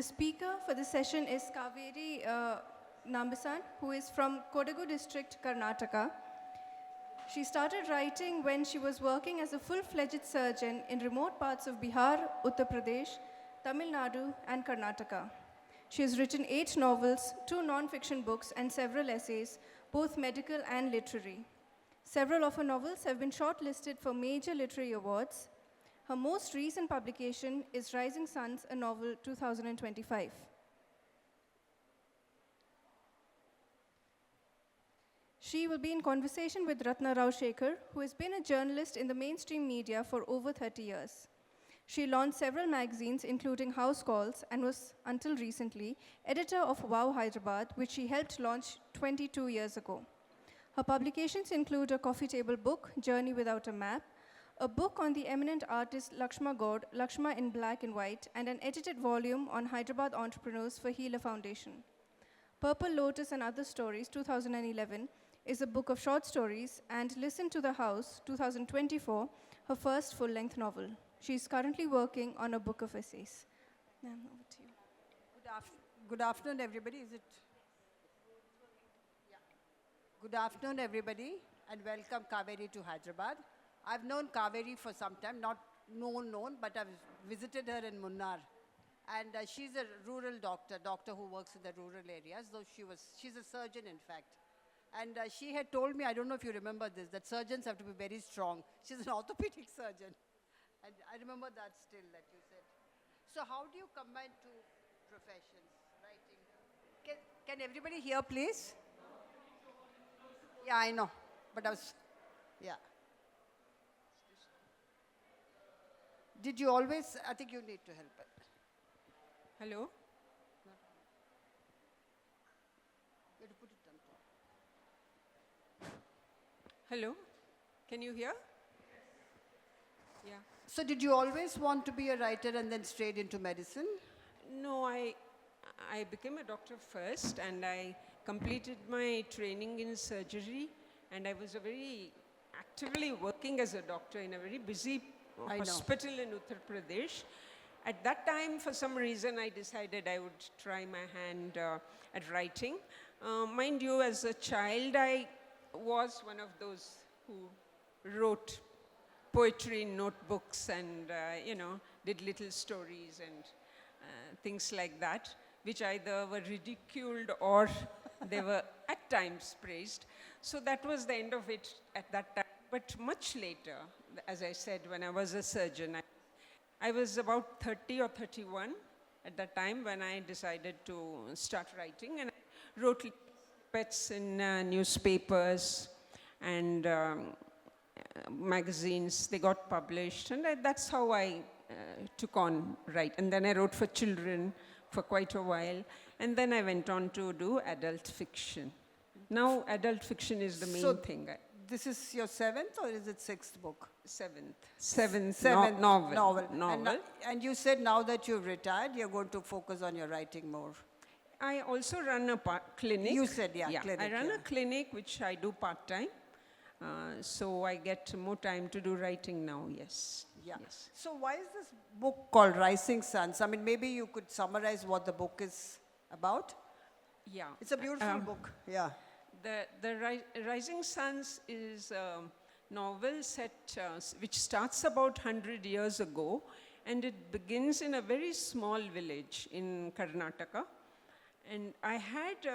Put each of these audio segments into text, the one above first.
the speaker for the session is Kaveri Nambisan, who is from Kodagu district, Karnataka. She started writing when she was working as a full-fledged surgeon in remote parts of Bihar, Uttar Pradesh, Tamil Nadu, and Karnataka. She has written 8 novels, 2 non-fiction books, and several essays, both medical and literary. Several of her novels have been shortlisted for major literary awards. Her most recent publication is Rising Suns, a novel, 2025. She will be in conversation with Ratna Rao Shekhar, who has been a journalist in the mainstream media for over 30 years. She launched several magazines, including House Calls, and was, until recently, editor of Wow Hyderabad, which she helped launch 22 years ago. Her publications include a coffee table book, Journey Without a Map, a book on the eminent artist Lakshma God, Lakshma in Black and White, and an edited volume on Hyderabad entrepreneurs for Healer Foundation. Purple Lotus and Other Stories, 2011, is a book of short stories, and Listen to the House, 2024, her first full-length novel. She is currently working on a book of essays. Ma'am, over to you. Good afternoon, everybody. Is it? Yeah. Good afternoon, everybody, and welcome Kaveri to Hyderabad. I've known Kaveri for some time, not known, but I've visited her in Munnar. And she's a rural doctor who works in the rural areas, though she's a surgeon, in fact. And she had told me, I don't know if you remember this, that surgeons have to be very strong. She's an orthopedic surgeon. And I remember that still that you said. So how do you combine 2 professions, writing? Can everybody hear, please? Yeah, I know. But yeah. Did you always, I think you need to help it. Hello? You have to put it on top. Hello? Can you hear? Yeah. So did you always want to be a writer and then straight into medicine? No, I became a doctor first, and I completed my training in surgery, and I was actively working as a doctor in a very busy hospital in Uttar Pradesh. At that time, for some reason, I decided I would try my hand at writing. Mind you, as a child, I was one of those who wrote poetry in notebooks and, did little stories and things like that, which either were ridiculed or they were at times praised. So that was the end of it at that time. But much later, as I said, when I was a surgeon, I was about 30 or 31 at that time when I decided to start writing. And I wrote bits in newspapers and magazines. They got published, and that's how I took on write. And then I wrote for children for quite a while, and then I went on to do adult fiction. Now adult fiction is the main thing. This is your 7th or is it 6th book? Seventh novel. Novel. And you said now that you've retired, you're going to focus on your writing more. I also run a clinic. You said, clinic. I run a clinic which I do part-time. So I get more time to do writing now, yes. Yeah. Yes. So why is this book called Rising Suns? I mean, maybe you could summarize what the book is about? Yeah. It's a beautiful book. Yeah. The Rising Suns is a novel set, which starts about 100 years ago, and it begins in a very small village in Karnataka. And I had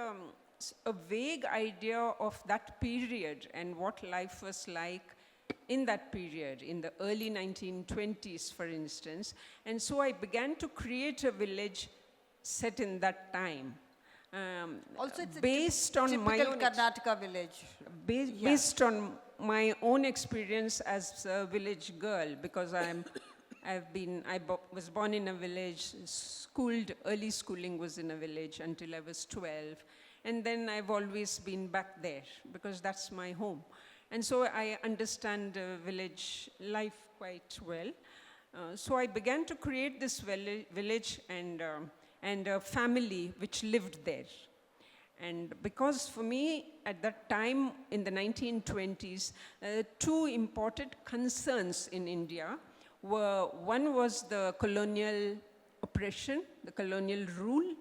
a vague idea of that period and what life was like in that period, in the early 1920s, for instance. And so I began to create a village set in that time. Also, it's based a on my own Karnataka village. Based on my own experience as a village girl, because I was born in a village, early schooling was in a village until I was 12. And then I've always been back there because that's my home. And so I understand village life quite well. So I began to create this village and a family which lived there. And because for me, at that time in the 1920s, 2 important concerns in India were, one was the colonial oppression, the colonial rule,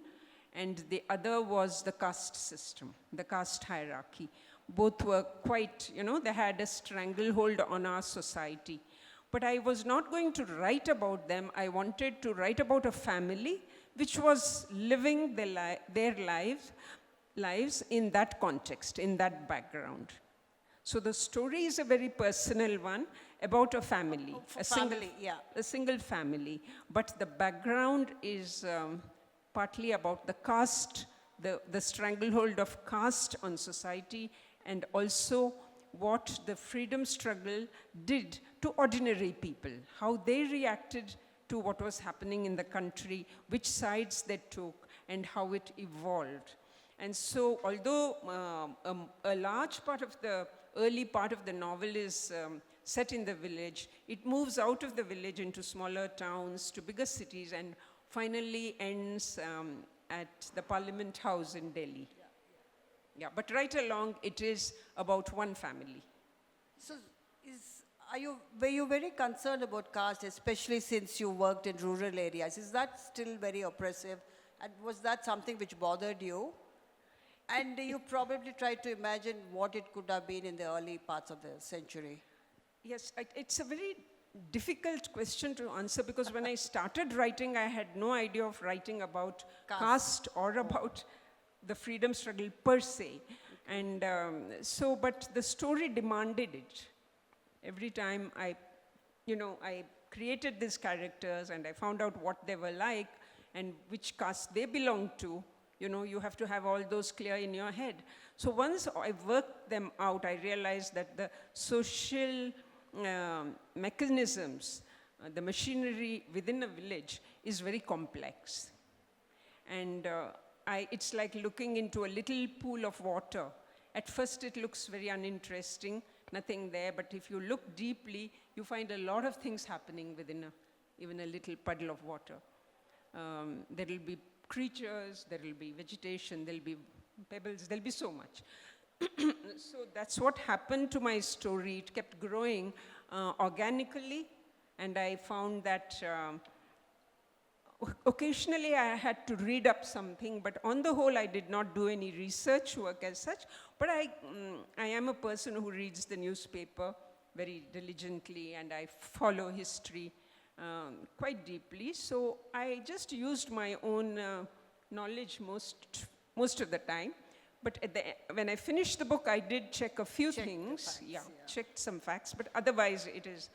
and the other was the caste system, the caste hierarchy. Both were quite, they had a stranglehold on our society. But I was not going to write about them. I wanted to write about a family which was living their lives in that context, in that background. So the story is a very personal one about a family, a single family. But the background is partly about the caste, the stranglehold of caste on society, and also what the freedom struggle did to ordinary people, how they reacted to what was happening in the country, which sides they took, and how it evolved. And so, although a large part of the early part of the novel is set in the village, it moves out of the village into smaller towns, to bigger cities, and finally ends at the Parliament House in Delhi. Yeah, but right along, it is about one family. So, were you very concerned about caste, especially since you worked in rural areas? Is that still very oppressive? And was that something which bothered you? And you probably tried to imagine what it could have been in the early parts of the century. Yes, it's a very difficult question to answer because when I started writing, I had no idea of writing about caste or about the freedom struggle per se. And but the story demanded it. Every time I created these characters and I found out what they were like and which caste they belonged to, you have to have all those clear in your head. So once I worked them out, I realized that the social mechanisms, the machinery within a village is very complex. And it's like looking into a little pool of water. At first it looks very uninteresting, nothing there, but if you look deeply, you find a lot of things happening within even a little puddle of water. There will be creatures, there will be vegetation, there will be pebbles, there will be so much. So that's what happened to my story. It kept growing organically, and I found that occasionally I had to read up something, but on the whole I did not do any research work as such. But I am a person who reads the newspaper very diligently, and I follow history quite deeply. So I just used my own knowledge most of the time. But when I finished the book, I did check a few things. Checked some facts. But otherwise, it is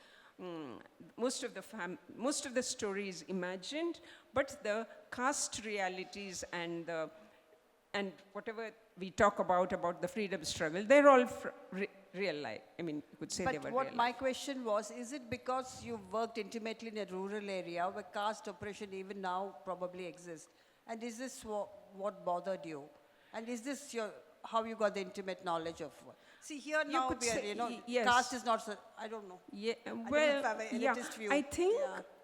most of the story is imagined. But the caste realities and whatever we talk about the freedom struggle, they're all real life. I mean, you could say they were real life. But what my question was, is it because you worked intimately in a rural area where caste oppression even now probably exists? And is this what bothered you? And is this how you got the intimate knowledge of what? See, here now we are, yes. Caste is not so, I don't know. Yeah, well, view.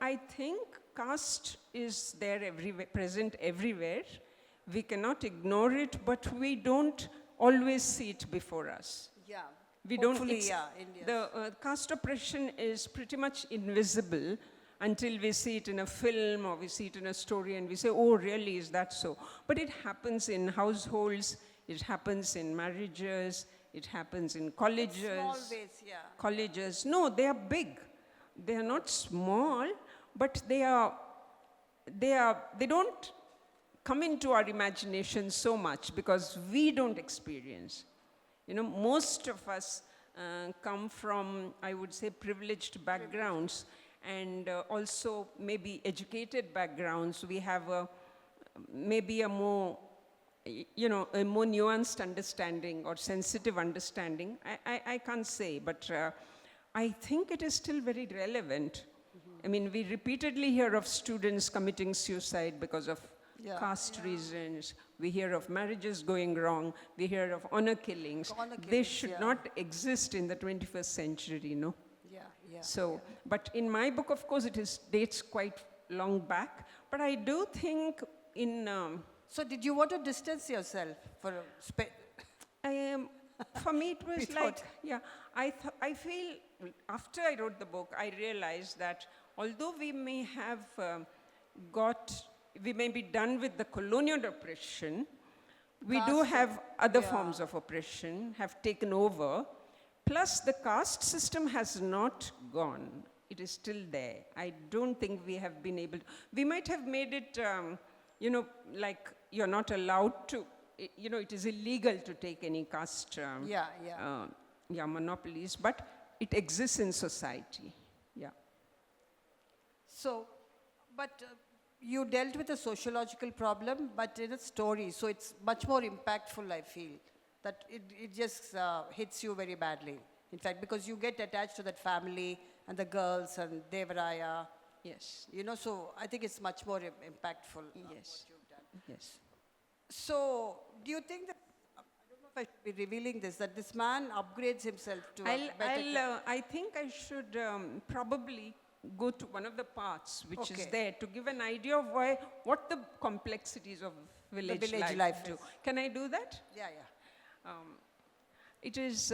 I think caste is there everywhere, present everywhere. We cannot ignore it, but we don't always see it before us. Yeah. Hopefully, India. The caste oppression is pretty much invisible until we see it in a film or we see it in a story and we say, oh, really, is that so? But it happens in households, it happens in marriages, it happens in colleges. In small ways, yeah. Colleges. No, they are big. They are not small, but they don't come into our imagination so much because we don't experience. Most of us come from, I would say, privileged backgrounds. And also maybe educated backgrounds. We have maybe a more nuanced understanding or sensitive understanding. I can't say, but I think it is still very relevant. Mm-hmm. I mean, we repeatedly hear of students committing suicide because of caste reasons. We hear of marriages going wrong. We hear of honor killings. They should not exist in the 21st century, But in my book, of course, dates quite long back. But I do think So did you want to distance yourself for for me, it was I feel after I wrote the book, I realized that although we may have we may be done with the colonial oppression. We do Caste, have other yeah. forms of oppression have taken over. Plus, the caste system has not gone. It is still there. I don't think we have been able to. We might have made it, like you're not allowed to, it is illegal to take any caste monopolies, but it exists in society. Yeah. So, but you dealt with a sociological problem, but in a story, so it's much more impactful, I feel, that it just hits you very badly. In fact, because you get attached to that family and the girls and Devaraya, Yes. so I think it's much more impactful. Yes. What you've done. Yes. So, do you think that, I don't know if I should be revealing this, that this man upgrades himself to a better... I think I should probably go to one of the parts which is Okay. there to give an idea of what the complexities of village, life do. is. Can I do that? Yeah, yeah. It is. See,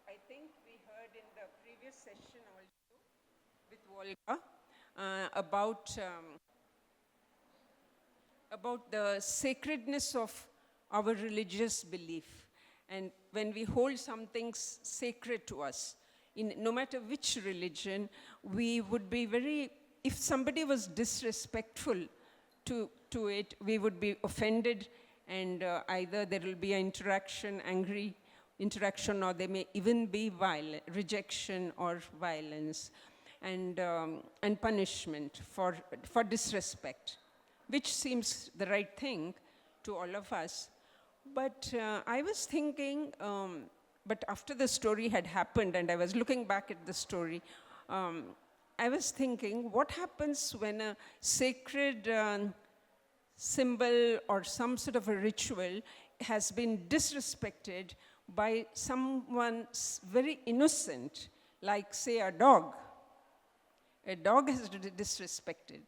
I think we heard in the previous session also with Volga about the sacredness of our religious belief. And when we hold something sacred to us, no matter which religion, we would be if somebody was disrespectful to it, we would be offended, and either there will be an angry interaction, or there may even be rejection or violence, and punishment for disrespect, which seems the right thing to all of us. But I was thinking, but after the story had happened and I was looking back at the story, I was thinking, what happens when a sacred symbol or some sort of a ritual has been disrespected by someone very innocent, like, say, a dog? A dog has disrespected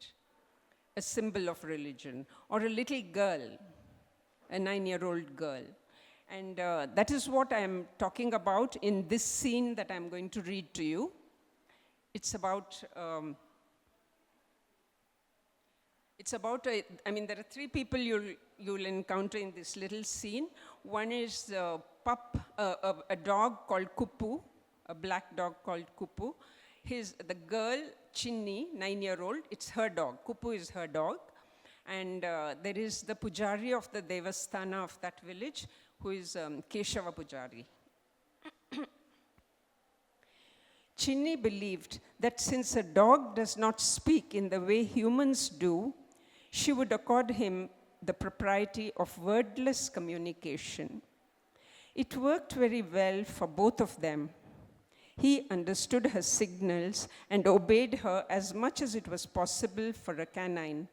a symbol of religion, or a little girl, a 9-year-old girl. And that is what I'm talking about in this scene that I'm going to read to you. It's about, there are 3 people you'll encounter in this little scene. One is a dog called Kupu, a black dog called Kupu. The girl, Chinni, 9-year-old, it's her dog. Kupu is her dog. And there is the Pujari of the Devasthana of that village, who is Keshava Pujari. Chinni believed that since a dog does not speak in the way humans do, she would accord him the propriety of wordless communication. It worked very well for both of them. He understood her signals and obeyed her as much as it was possible for a canine,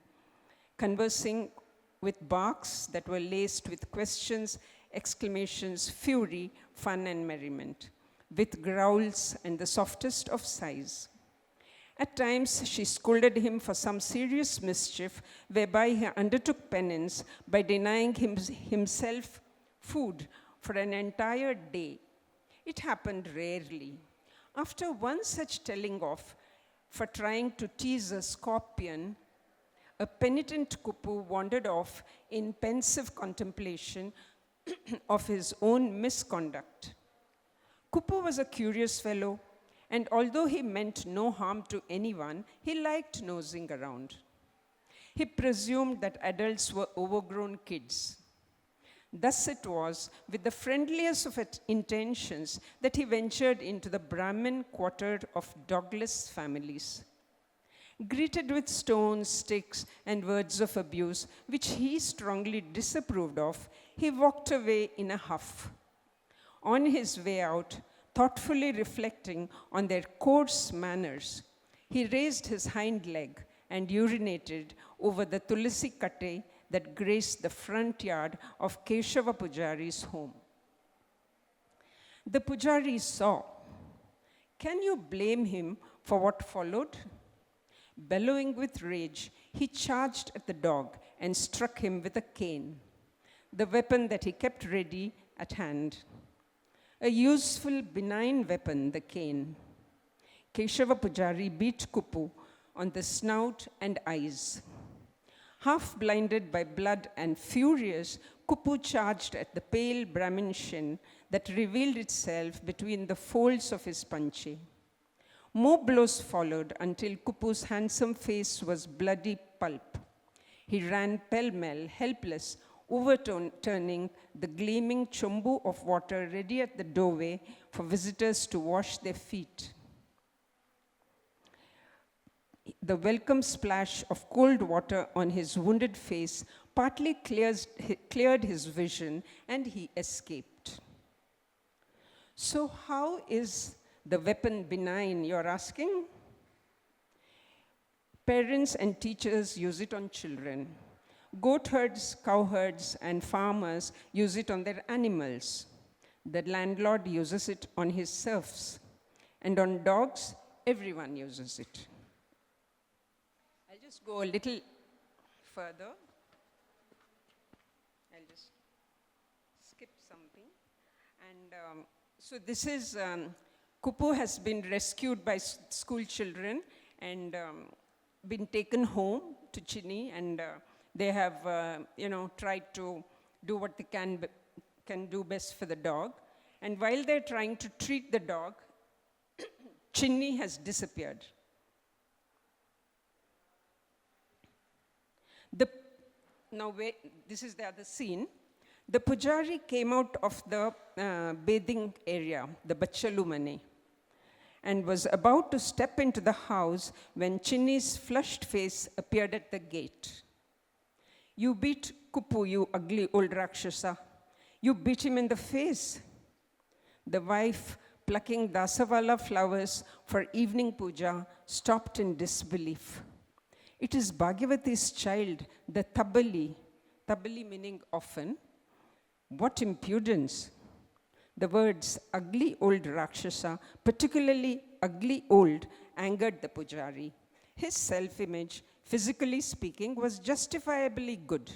conversing with barks that were laced with questions, exclamations, fury, fun, and merriment, with growls and the softest of sighs. At times, she scolded him for some serious mischief, whereby he undertook penance by denying himself food for an entire day. It happened rarely. After one such telling off for trying to tease a scorpion, a penitent Kupu wandered off in pensive contemplation of his own misconduct. Kupu was a curious fellow, and although he meant no harm to anyone, he liked nosing around. He presumed that adults were overgrown kids. Thus it was, with the friendliest of intentions, that he ventured into the Brahmin quarter of dogless families. Greeted with stones, sticks, and words of abuse, which he strongly disapproved of, he walked away in a huff. On his way out, thoughtfully reflecting on their coarse manners, he raised his hind leg and urinated over the tulsi katte that graced the front yard of Keshava Pujari's home. The Pujari saw. Can you blame him for what followed? Bellowing with rage, he charged at the dog and struck him with a cane, the weapon that he kept ready at hand. A useful, benign weapon, the cane. Keshava Pujari beat Kupu on the snout and eyes. Half blinded by blood and furious, Kupu charged at the pale Brahmin shin that revealed itself between the folds of his panche. More blows followed until Kupu's handsome face was bloody pulp. He ran pell-mell, helpless, overturning the gleaming chombu of water ready at the doorway for visitors to wash their feet. The welcome splash of cold water on his wounded face partly cleared his vision, and he escaped. So how is the weapon benign, you're asking? Parents and teachers use it on children. Goat herds, cow herds, and farmers use it on their animals. The landlord uses it on his serfs. And on dogs, everyone uses it. I'll just go a little further. I'll just skip something. And so this is, Kupu has been rescued by school children and been taken home to Chinni, and they have, tried to do what they can do best for the dog. And while they're trying to treat the dog, Chinni has disappeared. This is the other scene. The Pujari came out of the bathing area, the Bachalumane, and was about to step into the house when Chinni's flushed face appeared at the gate. You beat Kupu, you ugly old Rakshasa. You beat him in the face. The wife, plucking dasavala flowers for evening puja, stopped in disbelief. It is Bhagavati's child, the Tabali meaning often. What impudence! The words ugly old Rakshasa, particularly ugly old, angered the Pujari. His self-image, physically speaking, was justifiably good.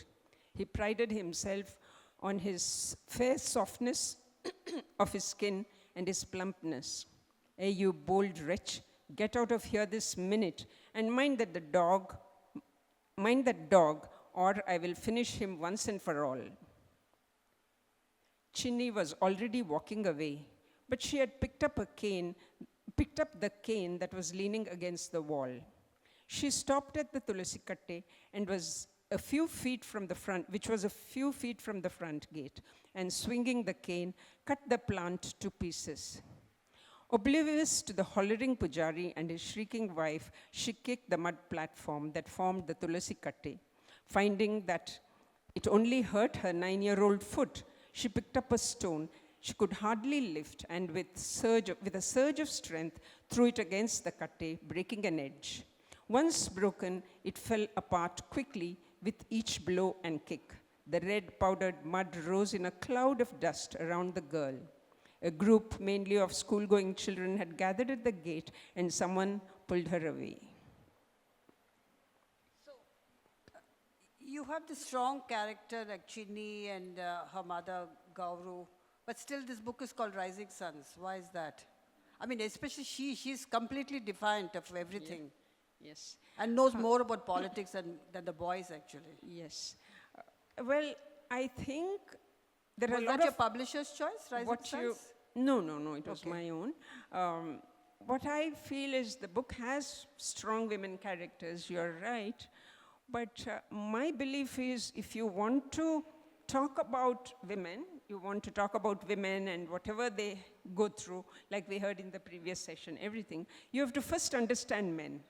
He prided himself on his fair softness of his skin and his plumpness. Hey, you bold wretch, get out of here this minute and mind that dog, or I will finish him once and for all. Chinni was already walking away, but she had picked up the cane that was leaning against the wall. She stopped at the Tulasi Katte and was a few feet from the front, which was a few feet from the front gate, and swinging the cane, cut the plant to pieces. Oblivious to the hollering Pujari and his shrieking wife, she kicked the mud platform that formed the Tulasi Katte. Finding that it only hurt her 9-year-old foot, she picked up a stone she could hardly lift, and with a surge of strength, threw it against the katte, breaking an edge. Once broken, it fell apart quickly with each blow and kick. The red powdered mud rose in a cloud of dust around the girl. A group, mainly of school-going children, had gathered at the gate, and someone pulled her away. So, you have the strong character like Chinni and her mother, Gauru, but still this book is called Rising Suns. Why is that? I mean, especially she's completely defiant of everything. Yeah. Yes. And knows more about politics than the boys, actually. Yes. Well, I think there are a Was lot that your of publisher's choice, Rising Suns? No, it was my own. What I feel is the book has strong women characters, you're right. But my belief is if you want to talk about women, you want to talk about women and whatever they go through, like we heard in the previous session, everything, you have to first understand men.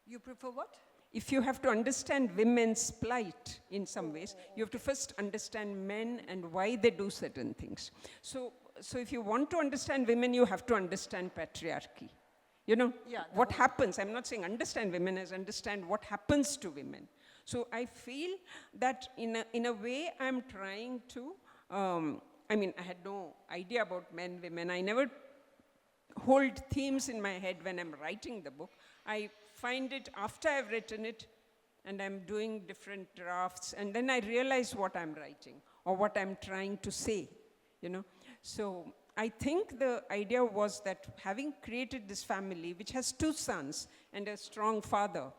You prefer what? If you have to understand women's plight in some ways, you have to first understand men and why they do certain things. So if you want to understand women, you have to understand patriarchy. You know, what happens, I'm not saying understand women as understand what happens to women. So I feel that in a way I'm trying to, I had no idea about men, women. I never hold themes in my head when I'm writing the book. I find it after I've written it, and I'm doing different drafts, and then I realize what I'm writing or what I'm trying to say, you know. So I think the idea was that having created this family, which has 2 sons and a strong father,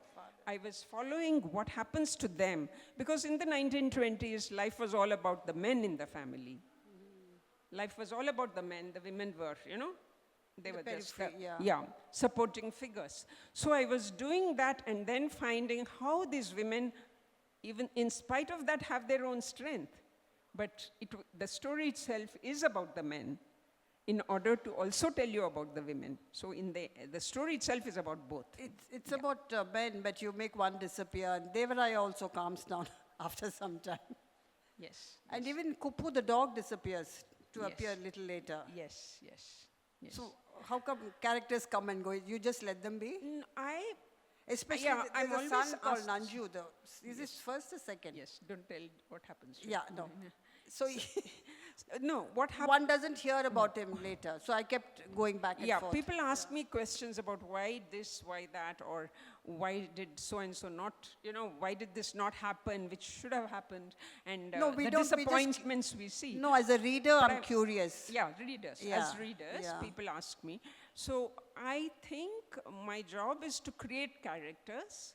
I was following what happens to them, because in the 1920s, life was all about the men in the family. Life was all about the men, the women were, you know, they The were just, periphery, supporting figures. So I was doing that and then finding how these women, even in spite of that, have their own strength. But the story itself is about the men in order to also tell you about the women. So in the story itself is about both. It's about men, but you make one disappear. And Devarai also calms down after some time. Yes. And even Kupu, the dog, disappears to Yes. appear a little later. Yes, yes, yes. So how come characters come and go? You just let them be? Especially Yeah, there's I'm a always son called asked- Nanju. Is it first or second? Yes, don't tell what happens to Yeah, him. no. So No, what happened? one doesn't hear about him later. So I kept going back and Yeah, forth. people ask me questions about why this, why that, or why did so and so not, you know, why did this not happen, which should have happened, and No, we the don't- we just- disappointments we see. No, as a reader, But I'm curious. Yeah, readers. As Yeah, readers, yeah. people ask me. So I think my job is to create characters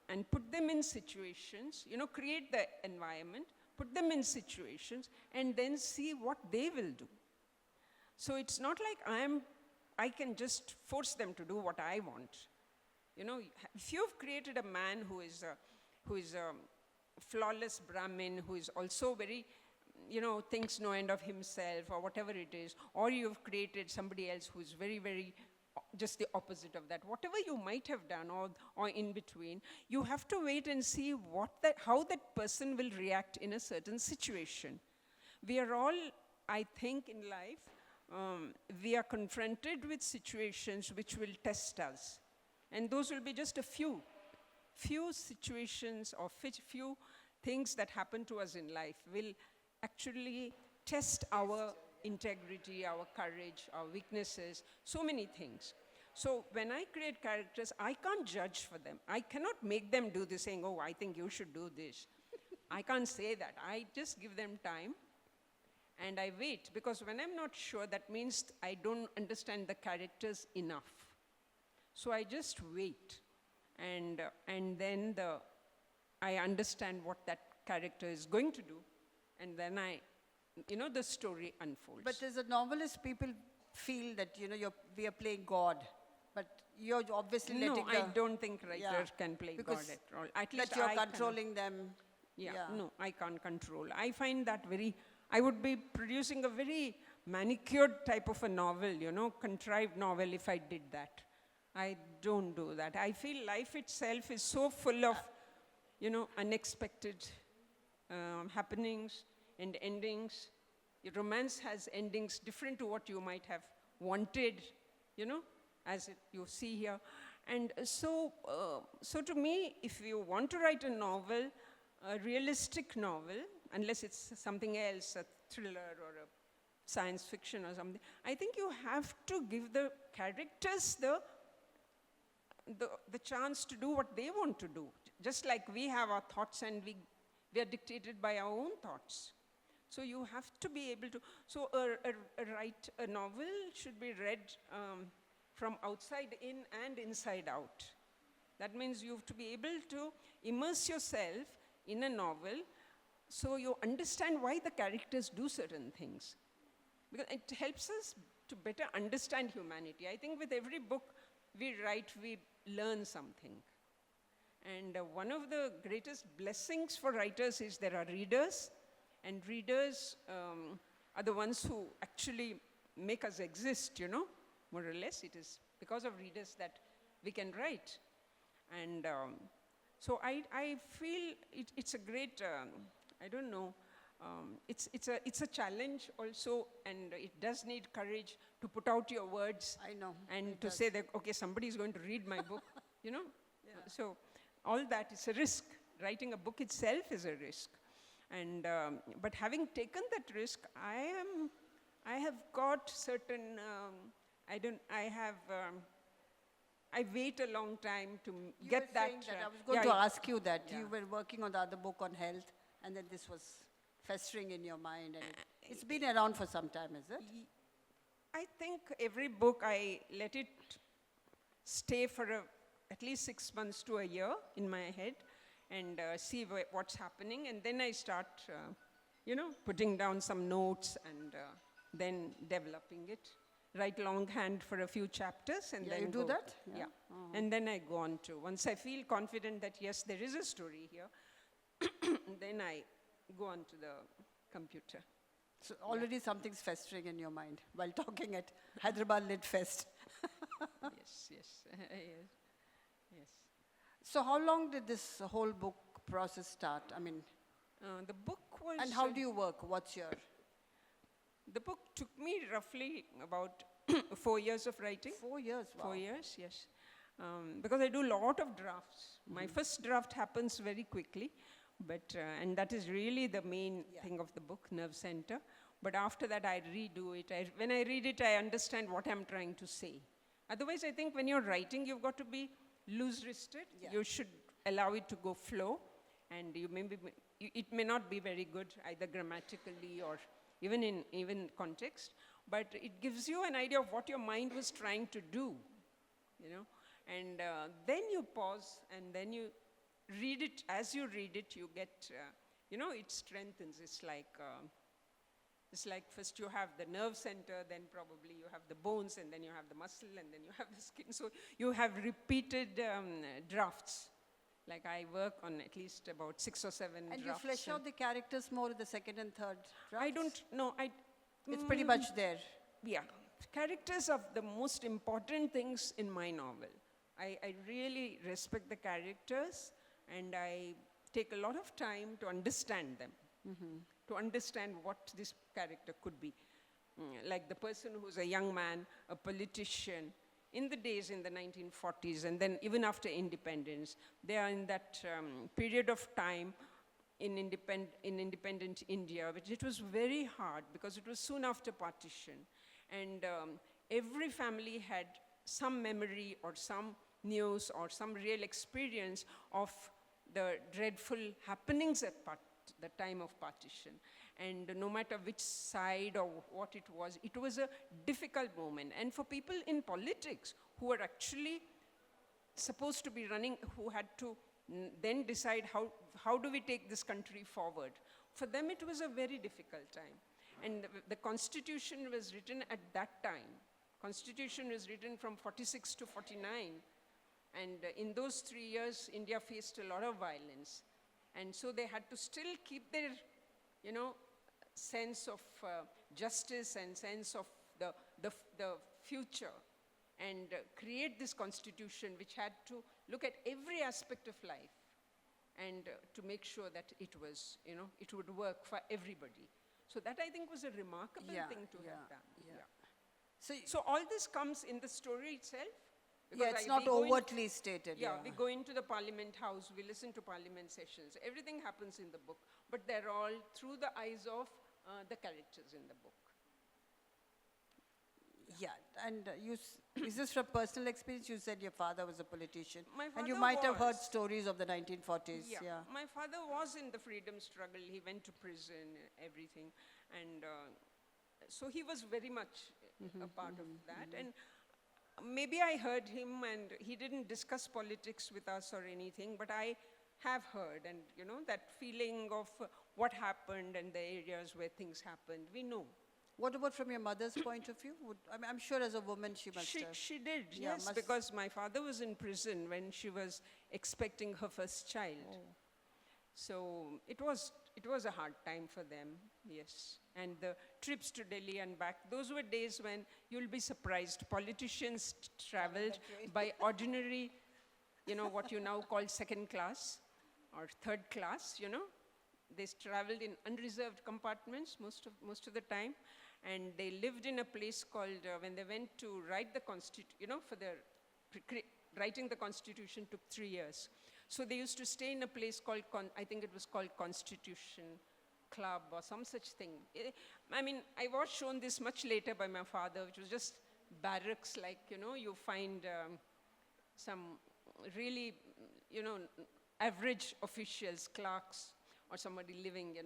and put them in situations, you know, create the environment, put them in situations, and then see what they will do. So it's not like I can just force them to do what I want. You know, if you've created a man who is a flawless Brahmin, who is also very, you know, thinks no end of himself or whatever it is, or you've created somebody else who's very, very just the opposite of that, whatever you might have done or in between, you have to wait and see how that person will react in a certain situation. We are all, I think, in life, we are confronted with situations which will test us. And those will be just a few situations or few things that happen to us in life will actually test our integrity, our courage, our weaknesses, so many things. So when I create characters, I can't judge for them. I cannot make them do this saying, oh, I think you should do this. I can't say that. I just give them time and I wait, because when I'm not sure, that means I don't understand the characters enough. So I just wait, and then I understand what that character is going to do, and then the story unfolds. But as a novelist, people feel that, we are playing God. But you're obviously letting I don't think writers can play God because at all. At least that you're I cannot. controlling them. No, I can't control. I find that I would be producing a very manicured type of a novel, contrived novel if I did that. I don't do that. I feel life itself is so full of, unexpected happenings and endings. Romance has endings different to what you might have wanted, as you see here. And so to me, if you want to write a novel, a realistic novel, unless it's something else, a thriller or a science fiction or something, I think you have to give the characters the chance to do what they want to do. Just like we have our thoughts and we are dictated by our own thoughts. So you have to be able to, so a novel should be read from outside in and inside out. That means you have to be able to immerse yourself in a novel so you understand why the characters do certain things. Because it helps us to better understand humanity. I think with every book we write, we learn something. And one of the greatest blessings for writers is there are readers, and readers are the ones who actually make us exist, more or less. It is because of readers that we can write. And so I feel it's a great, I don't know, it's a challenge also, and it does need courage to put out your words. I know. And to say that, okay, somebody is going to read my book, Yeah. So all that is a risk. Writing a book itself is a risk. And, but having taken that risk, I have got certain I have, I wait a long time to You get were that. saying that. I was going to ask you that. You were working on the other book on health, and then this was festering in your mind. And it's been around for some time, is it? I think every book I let it stay for at least 6 months to a year in my head and see what's happening. And then I start, putting down some notes and then developing it. Write longhand for a few chapters and Yeah, then you do go. that? Yeah. Yeah. And then I go on to, once I feel confident that yes, there is a story here, then I go on to the computer. So already something's festering in your mind while talking at Hyderabad Lit Fest. Yes, yes, yes, yes. So how long did this whole book process start? I mean, The book was. and how do you work? What's your... The book took me roughly about 4 years of writing. 4 years, wow. 4 years, yes. Because I do a lot of drafts. My first draft happens very quickly, but and that is really the main thing of the book, Nerve Center. But after that, I redo it. When I read it, I understand what I'm trying to say. Otherwise, I think when you're writing, you've got to be loose-wristed. Yeah. You should allow it to go flow, and it may not be very good either grammatically or even in context, but it gives you an idea of what your mind was trying to do, and then you pause and then you read it. As you read it, you get, it strengthens. It's like first you have the nerve center, then probably you have the bones, and then you have the muscle, and then you have the skin. So you have repeated drafts. Like I work on at least about 6 or 7 And drafts. you flesh out the characters more in the second and third drafts? I don't know. It's pretty much there. Yeah. Characters are the most important things in my novel. I really respect the characters, and I take a lot of time to understand them, to understand what this character could be. Like the person who's a young man, a politician, in the days in the 1940s, and then even after independence, they are in that period of time in independent India, which it was very hard because it was soon after partition. And every family had some memory or some news or some real experience of the dreadful happenings at the time of partition. And no matter which side or what it was a difficult moment. And for people in politics who were actually supposed to be running, who had to then decide how do we take this country forward, for them it was a very difficult time. And the Constitution was written at that time. Constitution was written from 46 to 49. And in those 3 years, India faced a lot of violence. And so they had to still keep their, sense of justice and sense of the future, and create this constitution which had to look at every aspect of life and to make sure that it was, it would work for everybody. So that I think was a remarkable thing to have done. So, So all this comes in the story itself. yeah, it's not overtly stated. We go into the Parliament House, we listen to Parliament sessions. Everything happens in the book, but they're all through the eyes of the characters in the book. Yeah, and is this from personal experience? You said your father was a politician. My And you father might have heard was. stories of the 1940s. Yeah. My father was in the freedom struggle. He went to prison, everything. And so he was very much a part of that. And maybe I heard him, and he didn't discuss politics with us or anything, but I have heard, and that feeling of what happened and the areas where things happened, we know. What about from your mother's point of view? I'm sure as a woman she must have. She did, Yeah, yes, because my father was in prison when she was expecting her first child. So it was a hard time for them, yes. And the trips to Delhi and back, those were days when you'll be surprised. Politicians traveled by ordinary, what you now call second class or third class, They traveled in unreserved compartments most of the time. And they lived in a place called, when they went to write the Constitution, writing the Constitution took 3 years. So they used to stay in a place called, I think it was called Constitution Club or some such thing. I was shown this much later by my father, which was just barracks, like, you find some really, average officials, clerks, or somebody living,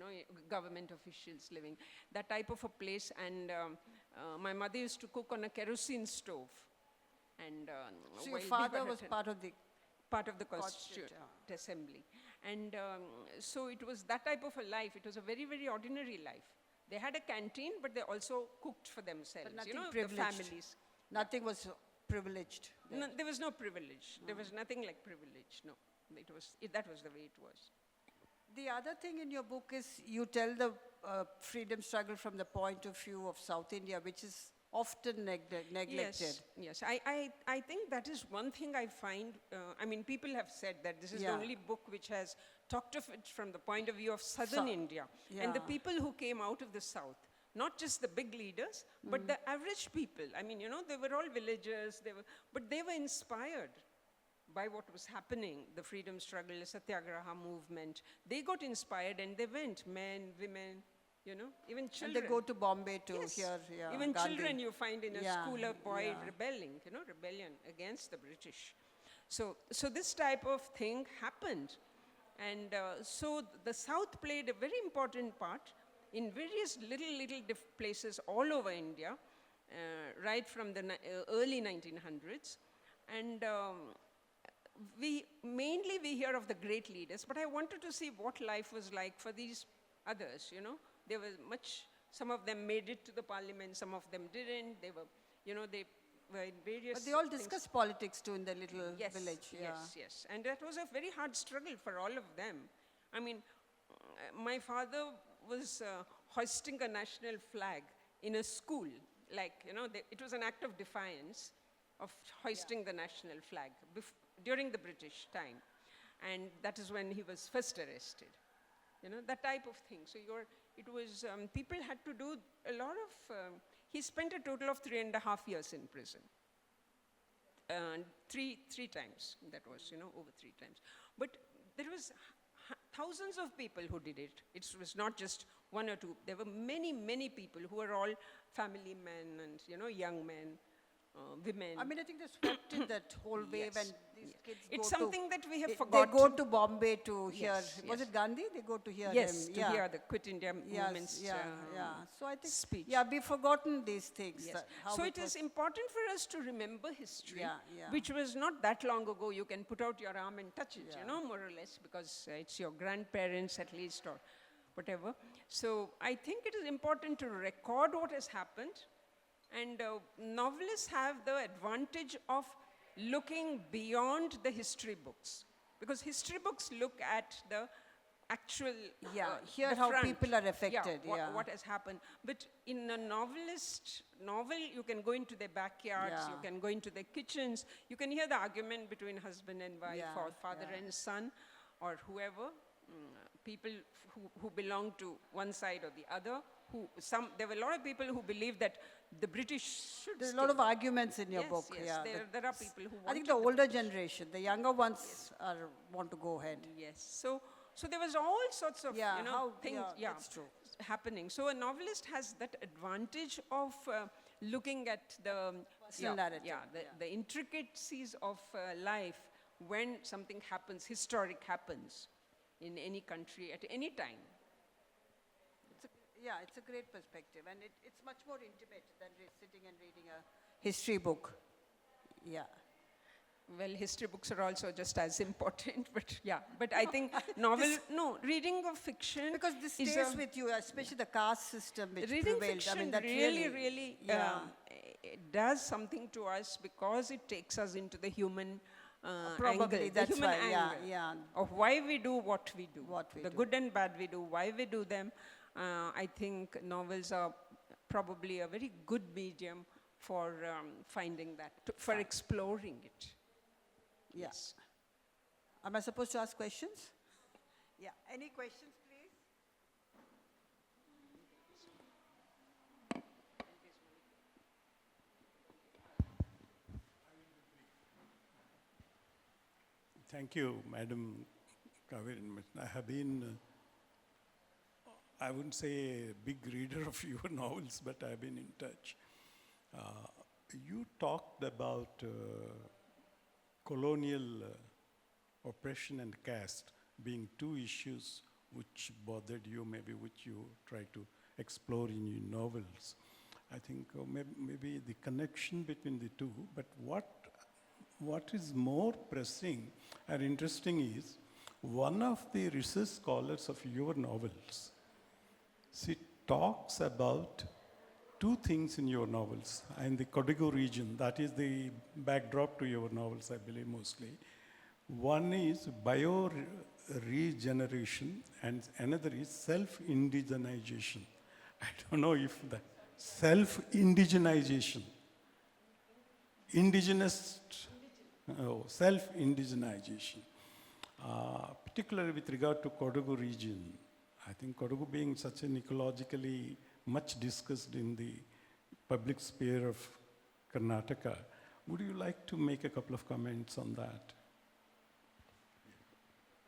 government officials living, that type of a place. And my mother used to cook on a kerosene stove. And So your while we father were was at- part of the part of the Constituent, Constituent Assembly. And so it was that type of a life. It was a very, very ordinary life. They had a canteen, but they also cooked for themselves, But nothing the privileged. families. Nothing was privileged. there. No, there was no privilege. There was nothing like privilege, no. That was the way it was. The other thing in your book is you tell the freedom struggle from the point of view of South India, which is often neglected. Yes. I think that is one thing I find. I mean, people have said that this is the Yeah. only book which has talked of it from the point of view of southern India. And the yeah. people who came out of the south, not just the big leaders, but the average people. I mean, they were all villagers, but they were inspired by what was happening, the freedom struggle, the Satyagraha movement. They got inspired and they went, men, women, even And children. they go to Bombay to Yes. hear Even Gandhi. children you find in a Yeah, school, a boy yeah. rebelling, rebellion against the British. So this type of thing happened. And so the South played a very important part in various little places all over India, right from the early 1900s. And we hear of the great leaders, but I wanted to see what life was like for these others, They were some of them made it to the parliament, some of them didn't. They were, they were in various But they all things. discuss politics too in the little Yes, village. Yeah. yes. And that was a very hard struggle for all of them. I mean, my father was hoisting a national flag in a school. Like, it was an act of defiance of hoisting the national flag during the British time. And that is when he was first arrested. That type of thing. So people had to do a lot of, he spent a total of 3.5 years in prison. Three times, that was, over 3 times. But there was thousands of people who did it. It was not just one or two. There were many people who were all family men and, young men, women. I mean, I think they swept in that whole wave, Yes, and these kids It's go something that we have they forgotten. go to Bombay to hear. Yes, Was yes. it Gandhi? They go to hear Yes, him. to hear the Quit India movement's yeah. So I think speech. yeah, we've forgotten these things. Yes. that how So it was- is important for us to remember history, Yeah, yeah. which was not that long ago. You can put out your arm and touch it, Yeah. more or less, because it's your grandparents at least or whatever. So I think it is important to record what has happened. And novelists have the advantage of looking beyond the history books. Because history books look at the actual, Yeah, hear the how front. people are affected, yeah. What has happened. But in a novel, you can go into their backyards, Yeah. you can go into their kitchens, you can hear the argument between husband and wife, Yeah, or father yeah. and son, or whoever, people who belong to one side or the other. There were a lot of people who believed that the British should There's a stay. lot of arguments in your Yes, book. yes, Yeah, there are people who I think wanted the the older generation, the younger ones want to go ahead. Yes. So there was all sorts of Yeah, things that's true. happening. So a novelist has that advantage of looking at the Personal narrative, the intricacies of life when something happens, historic happens in any country at any time. It's a great perspective, and it's much more intimate than sitting and reading a history book. Yeah. Well, history books are also just as important, but I think reading of fiction Because this is stays a- with you, especially the caste system which reading prevailed. fiction I mean, that really yeah. it does something to us because it takes us into the human Probably, angle, that's the human why, yeah, angle yeah. of why we do what we do, What we the do. good and bad we do, why we do them. I think novels are probably a very good medium for finding that, for exploring it. Yes. Am I supposed to ask questions? Yeah. Any questions, please? Thank you, Madam Kaveri. I have been, I wouldn't say a big reader of your novels, but I've been in touch. you talked about colonial oppression and caste being two issues which bothered you, maybe which you try to explore in your novels. I think maybe the connection between the two, but what is more pressing and interesting is one of the research scholars of your novels, she talks about two things in your novels. In the Kodagu region, that is the backdrop to your novels, I believe, mostly. One is bio-regeneration, and another is self-indigenization. I don't know if the self-indigenization, indigenous, self-indigenization, particularly with regard to Kodagu region. I think Kodagu being such an ecologically much discussed in the public sphere of Karnataka. Would you like to make a couple of comments on that?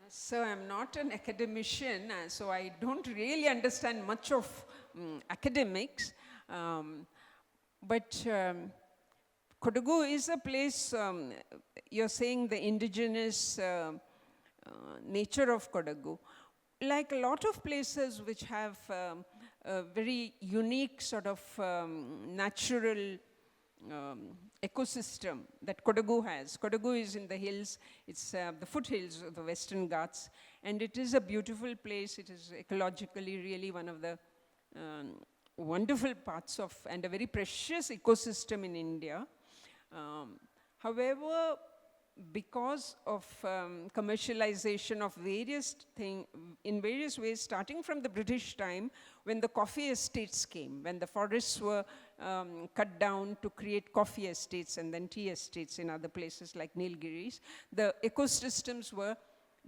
So I'm not an academician, so I don't really understand much of academics. But Kodagu is a place, you're saying the indigenous nature of Kodagu. Like a lot of places which have a very unique sort of natural ecosystem that Kodagu has. Kodagu is in the hills, it's the foothills of the Western Ghats, and it is a beautiful place. It is ecologically really one of the wonderful parts of, and a very precious ecosystem in India. However, because of commercialization of various things, in various ways, starting from the British time, when the coffee estates came, when the forests were cut down to create coffee estates and then tea estates in other places like Nilgiris, the ecosystems were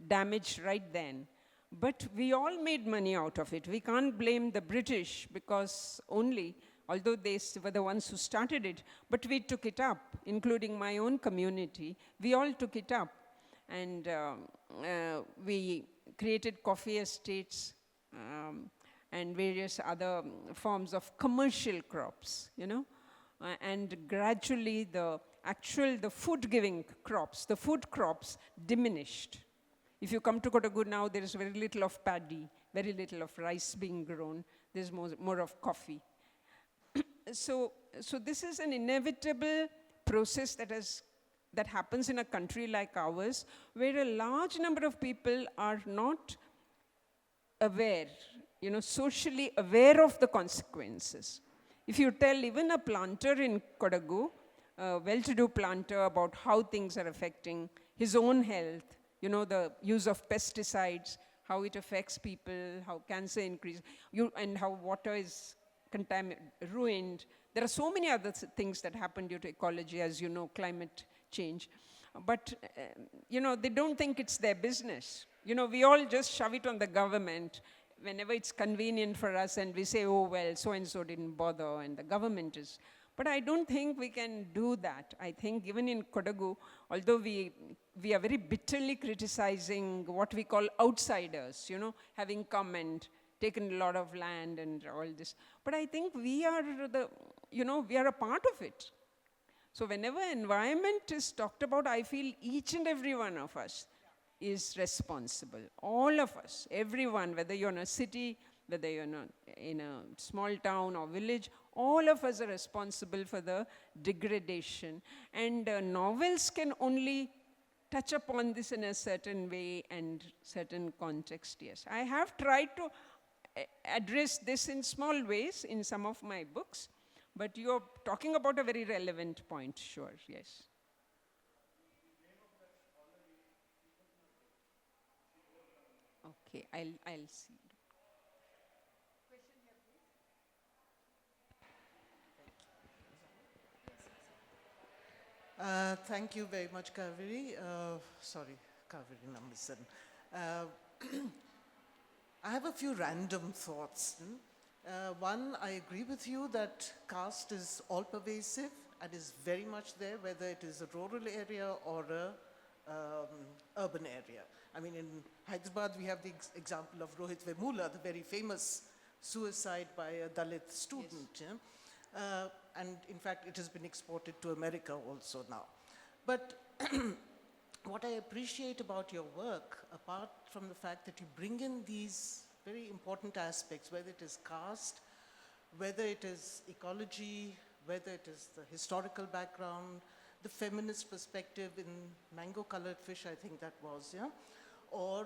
damaged right then. But we all made money out of it. We can't blame the British because although they were the ones who started it, but we took it up, including my own community. We all took it up, and we created coffee estates and various other forms of commercial crops, and gradually the food-giving crops, the food crops diminished. If you come to Kodagu now, there is very little of paddy, very little of rice being grown. There's more of coffee. So this is an inevitable process that happens in a country like ours, where a large number of people are not aware, socially aware of the consequences. If you tell even a planter in Kodagu, a well-to-do planter, about how things are affecting his own health, the use of pesticides, how it affects people, how cancer increases, and how water is ruined. There are so many other things that happen due to ecology, as you know, climate change. But, they don't think it's their business. We all just shove it on the government whenever it's convenient for us, and we say, oh, well, so-and-so didn't bother, and the government is. But I don't think we can do that. I think even in Kodagu, although we are very bitterly criticizing what we call outsiders, having come and taken a lot of land and all this. But I think we are a part of it. So whenever environment is talked about, I feel each and every one of us is responsible. All of us, everyone, whether you're in a city, whether you're in a small town or village, all of us are responsible for the degradation. And novels can only touch upon this in a certain way and certain context, yes. I have tried to address this in small ways in some of my books, but you're talking about a very relevant point, sure, yes. Okay, I'll see. Thank you very much, Kaveri. Kaveri Namasan. I have a few random thoughts. One, I agree with you that caste is all-pervasive and is very much there, whether it is a rural area or a urban area. I mean, in Hyderabad, we have the example of Rohit Vemula, the very famous suicide by a Dalit student. Yes. And in fact, it has been exported to America also now. But what I appreciate about your work, apart from the fact that you bring in these very important aspects, whether it is caste, whether it is ecology, whether it is the historical background, the feminist perspective in Mango-Colored Fish, I think that was, yeah? Or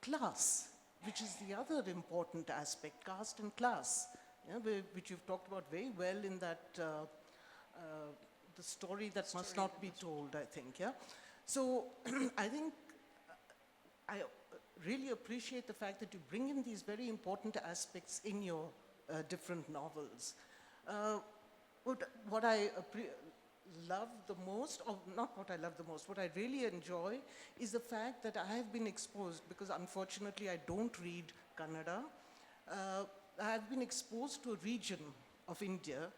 class, which is the other important aspect, caste and class, yeah, which you've talked about very well in that, the story that must not be told, I think, yeah? So I think I really appreciate the fact that you bring in these very important aspects in your different novels. What I love the most, or not what I love the most, what I really enjoy is the fact that I have been exposed, because unfortunately I don't read Kannada, I have been exposed to a region of India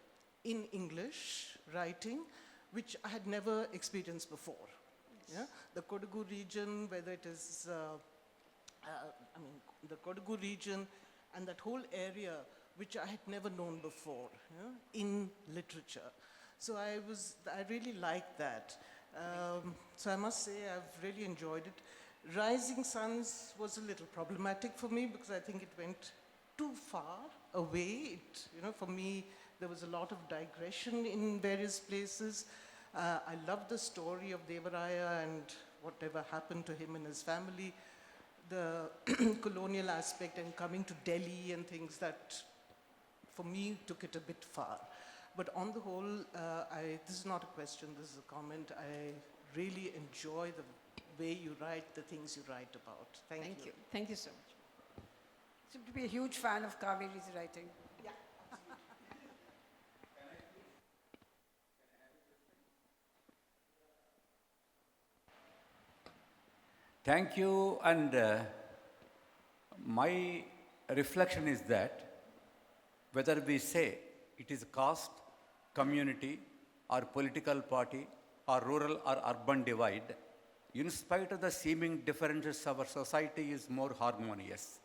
in English writing, which I had never experienced before. Yeah? The Kodagu region, whether it is, the Kodagu region and that whole area, which I had never known before, yeah, in literature. So I really liked that. So I must say I've really enjoyed it. Rising Suns was a little problematic for me because I think it went too far away. For me, there was a lot of digression in various places. I loved the story of Devaraya and whatever happened to him and his family, the colonial aspect and coming to Delhi and things that, for me, took it a bit far. But on the whole, this is not a question, this is a comment. I really enjoy the way you write, the things you write about. Thank you. Thank you so much. Seem to be a huge fan of Kaveri's writing. Yeah. Thank you, and my reflection is that whether we say it is caste, community, or political party, or rural or urban divide, in spite of the seeming differences, our society is more harmonious.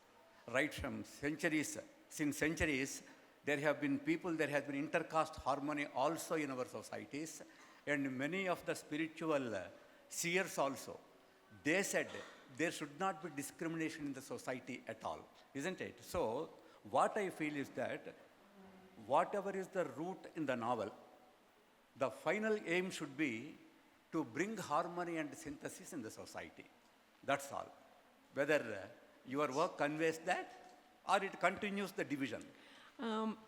Right from centuries, since centuries, there have been people, there has been intercaste harmony also in our societies, and many of the spiritual seers also, they said there should not be discrimination in the society at all, isn't it? So, what I feel is that whatever is the root in the novel, the final aim should be to bring harmony and synthesis in the society. That's all. Whether your work conveys that or it continues the division.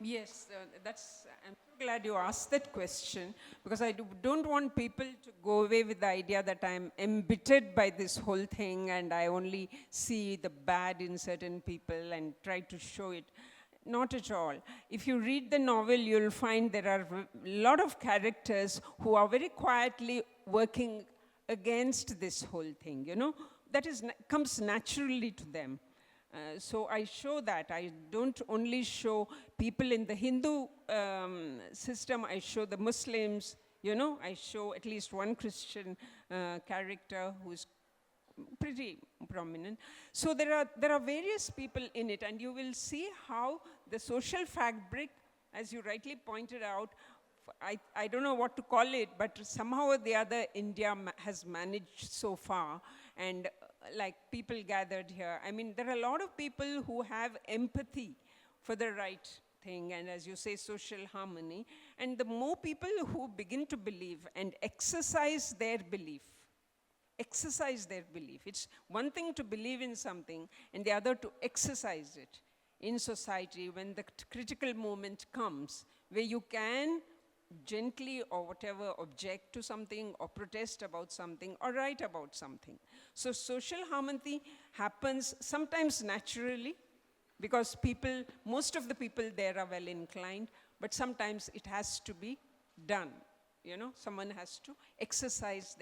Yes, I'm so glad you asked that question because I don't want people to go away with the idea that I'm embittered by this whole thing and I only see the bad in certain people and try to show it. Not at all. If you read the novel, you'll find there are a lot of characters who are very quietly working against this whole thing, That comes naturally to them. So I show that. I don't only show people in the Hindu system, I show the Muslims, I show at least one Christian character who's pretty prominent. So there are various people in it, and you will see how the social fabric, as you rightly pointed out, I don't know what to call it, but somehow or the other India has managed so far, and like people gathered here. I mean, there are a lot of people who have empathy for the right thing, and as you say, social harmony. And the more people who begin to believe and exercise their belief, It's one thing to believe in something, and the other to exercise it in society when the critical moment comes, where you can gently or whatever object to something or protest about something or write about something. So social harmony happens sometimes naturally because most of the people there are well inclined, but sometimes it has to be done. Someone has to exercise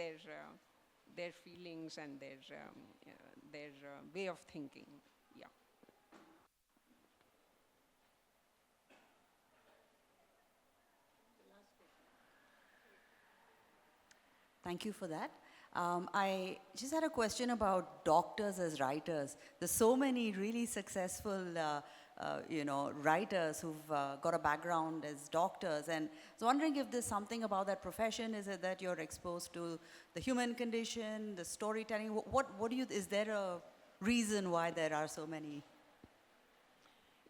their feelings and their way of thinking. Yeah. Thank you for that. I just had a question about doctors as writers. There's so many really successful writers who've got a background as doctors. And I was wondering if there's something about that profession. Is it that you're exposed to the human condition, the storytelling? What do you, is there a reason why there are so many?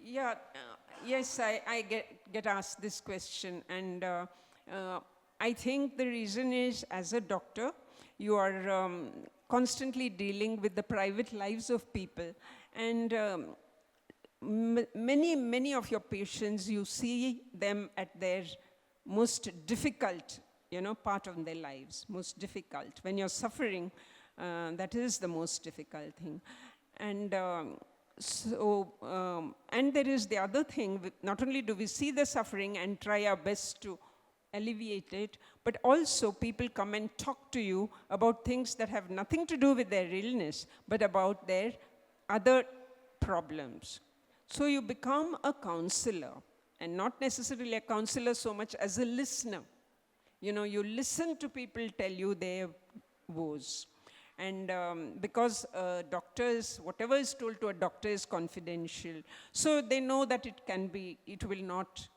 Yeah, yes, I get asked this question, and I think the reason is, as a doctor, you are constantly dealing with the private lives of people, and many of your patients, you see them at their most difficult, part of their lives, most difficult. When you're suffering, that is the most difficult thing. And and there is the other thing, not only do we see the suffering and try our best to alleviate it, but also people come and talk to you about things that have nothing to do with their illness, but about their other problems. So you become a counselor, and not necessarily a counselor so much as a listener. You listen to people tell you their woes. And because doctors, whatever is told to a doctor is confidential, so they know that it will not,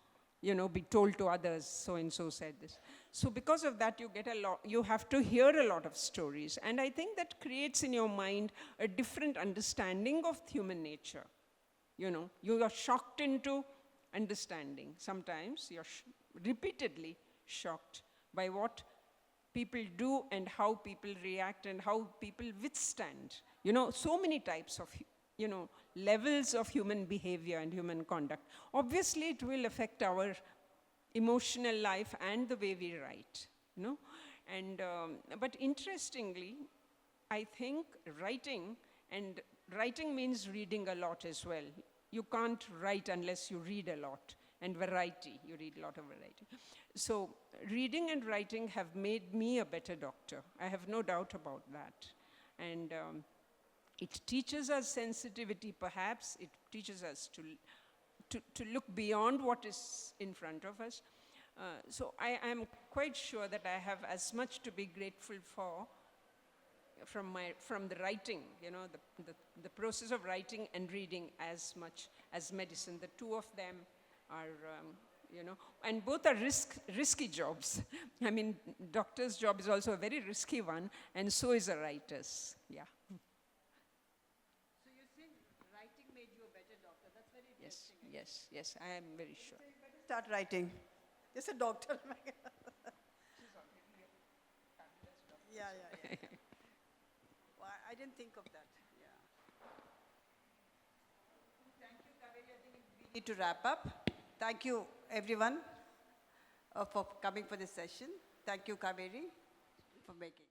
be told to others, so-and-so said this. So because of that, you have to hear a lot of stories. And I think that creates in your mind a different understanding of human nature. You are shocked into understanding. Sometimes you're repeatedly shocked by what people do and how people react and how people withstand. So many types of, levels of human behavior and human conduct. Obviously, it will affect our emotional life and the way we write, And, but interestingly, I think writing means reading a lot as well. You can't write unless you read a lot. And variety, you read a lot of variety. So reading and writing have made me a better doctor. I have no doubt about that. And it teaches us sensitivity, perhaps. It teaches us to look beyond what is in front of us. So I am quite sure that I have as much to be grateful for from the writing, the process of writing and reading as much as medicine. The two of them are, and both are risky jobs. I mean, doctor's job is also a very risky one, and so is a writer's, yeah. So you think writing made you a better doctor? That's very interesting. Yes, I am very sure. So you better start writing. Just a doctor. Yeah. Well, I didn't think of that. Yeah. Thank you, Kaveri. I think we need to wrap up. Thank you, everyone, for coming for this session. Thank you, Kaveri, for making.